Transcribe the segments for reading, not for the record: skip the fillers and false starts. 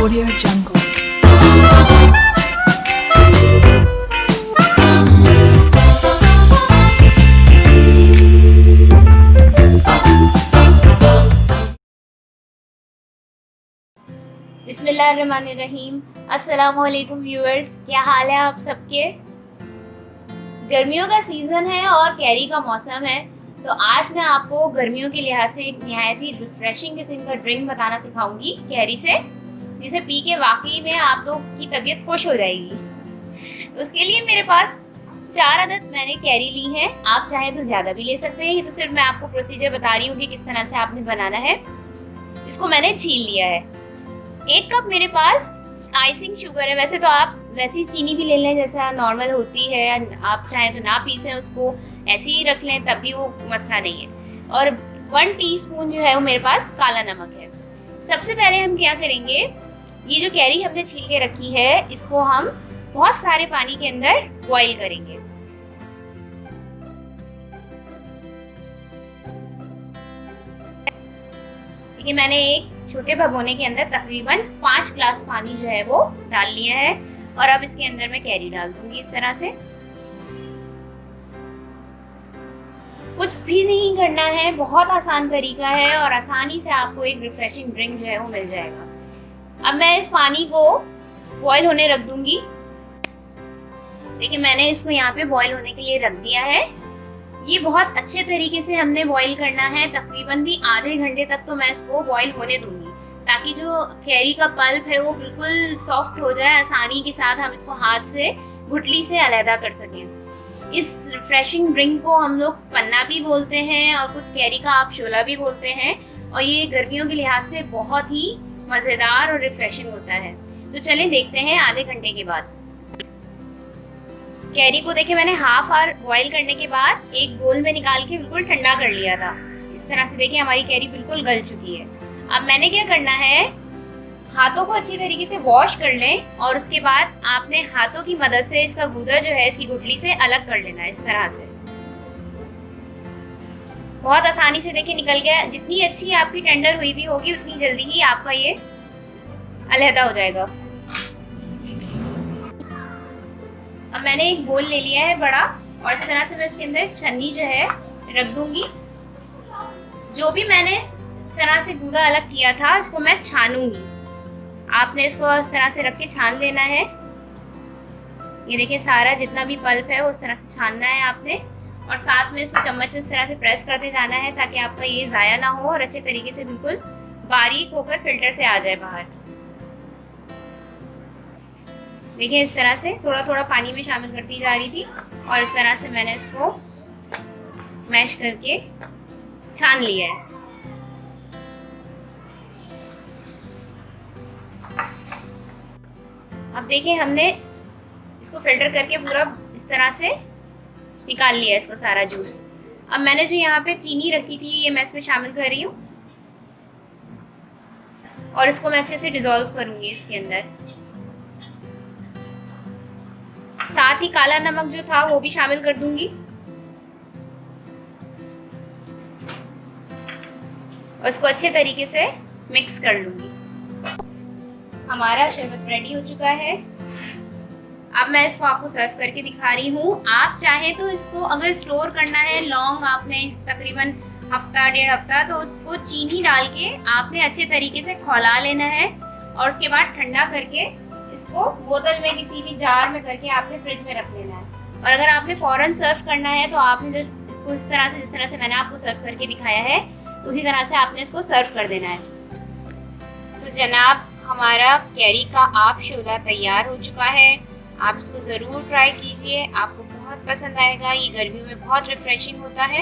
Audio Jungle. बिस्मिल्लाहिर्रहमानिर्रहीम। अस्सलामुअलैकुम viewers, क्या हाल है आप सबके। गर्मियों का सीजन है और कैरी का मौसम है, तो आज मैं आपको गर्मियों के लिहाज से एक निहायत ही रिफ्रेशिंग किस्म का ड्रिंक बताना सिखाऊंगी कैरी से, जिसे पी के वाकई में आप लोग की तबीयत खुश हो जाएगी। उसके लिए मेरे पास 4 अदद मैंने कैरी ली है। आप चाहे तो ज्यादा भी ले सकते हैं। ये तो सिर्फ मैं आपको प्रोसीजर बता रही हूँ कि किस तरह से आपने बनाना है। इसको मैंने छील लिया है। 1 कप मेरे पास आइसिंग शुगर है। वैसे तो आप वैसी चीनी भी ले लें जैसा नॉर्मल होती है, आप चाहे तो ना पीसें उसको, ऐसे ही रख लें, तब भी वो मसला नहीं है। और 1 टीस्पून जो है वो मेरे पास काला नमक है। सबसे पहले हम क्या करेंगे, ये जो कैरी हमने छील के रखी है इसको हम बहुत सारे पानी के अंदर बॉईल करेंगे। देखिए मैंने एक छोटे भगोने के अंदर तकरीबन 5 ग्लास पानी जो है वो डाल लिया है और अब इसके अंदर मैं कैरी डाल दूंगी इस तरह से। कुछ भी नहीं करना है, बहुत आसान तरीका है और आसानी से आपको एक रिफ्रेशिंग ड्रिंक जो है वो मिल जाएगा। अब मैं इस पानी को बॉईल होने रख दूंगी। देखिए मैंने इसको यहाँ पे बॉईल होने के लिए रख दिया है। ये बहुत अच्छे तरीके से हमने बॉईल करना है, तकरीबन भी आधे घंटे तक तो मैं इसको बॉईल होने दूंगी, ताकि जो कैरी का पल्प है वो बिल्कुल सॉफ्ट हो जाए। आसानी के साथ हम इसको हाथ से गुठली से अलहदा कर सकें। इस रिफ्रेशिंग ड्रिंक को हम लोग पन्ना भी बोलते हैं और कुछ कैरी का आप शोला भी बोलते हैं, और ये गर्मियों के लिहाज से बहुत ही मजेदार और रिफ्रेशिंग होता है। तो चलें देखते हैं आधे घंटे के बाद। कैरी को देखिए मैंने हाफ आवर बॉईल करने के बाद एक बोल में निकाल के बिल्कुल ठंडा कर लिया था। इस तरह से देखिए हमारी कैरी बिल्कुल गल चुकी है। अब मैंने क्या करना है, हाथों को अच्छी तरीके से वॉश कर लें और उसके बाद आपने हाथों की मदद से इसका गूदा जो है इसकी गुठली से अलग कर लेना है। इस तरह से बहुत आसानी से देखिए निकल गया। जितनी अच्छी आपकी टेंडर हुई भी होगी उतनी जल्दी ही आपका ये अलहदा हो जाएगा। अब मैंने एक बोल ले लिया है बड़ा, और इस तरह से मैं इसके अंदर छन्नी जो है रख दूंगी। जो भी मैंने इस तरह से गूदा अलग किया था इसको मैं छानूंगी। आपने इसको इस तरह से रख के छान लेना है। ये देखिए सारा जितना भी पल्प है वो इस तरह से छानना है आपने, और साथ में इसको चम्मच से इस तरह से प्रेस करते जाना है ताकि आपका ये जाया ना हो और अच्छे तरीके से बिल्कुल बारीक होकर फिल्टर से आ जाए बाहर। देखिए इस तरह से थोड़ा थोड़ा पानी में शामिल करती जा रही थी और इस तरह से मैंने इसको मैश करके छान लिया है। अब देखिए हमने इसको फिल्टर करके पूरा इस तरह से निकाल लिया है इसका सारा जूस। अब मैंने जो यहाँ पे चीनी रखी थी ये मैं इसमें शामिल कर रही हूँ और इसको मैं अच्छे से डिसॉल्व करूंगी इसके अंदर। साथ ही काला नमक जो था वो भी शामिल कर दूंगी और इसको अच्छे तरीके से मिक्स कर लूंगी। हमारा शरबत रेडी हो चुका है। अब मैं इसको आपको सर्व करके दिखा रही हूँ। आप चाहे तो इसको अगर स्टोर करना है लॉन्ग, आपने तकरीबन हफ्ता 1.5 हफ्ता, तो उसको चीनी डाल के आपने अच्छे तरीके से खौला लेना है और उसके बाद ठंडा करके इसको बोतल में किसी भी जार में करके आपने फ्रिज में रख लेना है। और अगर आपने फौरन सर्व करना है तो आपने इसको इस तरह से, जिस तरह से मैंने आपको सर्व करके दिखाया है उसी तरह से आपने इसको सर्व कर देना है। तो जनाब हमारा कैरी का आप शोला तैयार हो चुका है। आप इसको जरूर ट्राई कीजिए, आपको बहुत पसंद आएगा। ये गर्मियों में बहुत रिफ्रेशिंग होता है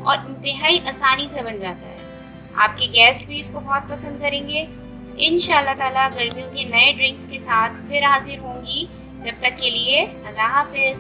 और इंतहाई आसानी से बन जाता है। आपके गेस्ट भी इसको बहुत पसंद करेंगे। इंशाअल्लाह ताला गर्मियों के नए ड्रिंक्स के साथ फिर हाजिर होंगी। जब तक के लिए अल्लाह हाफिज।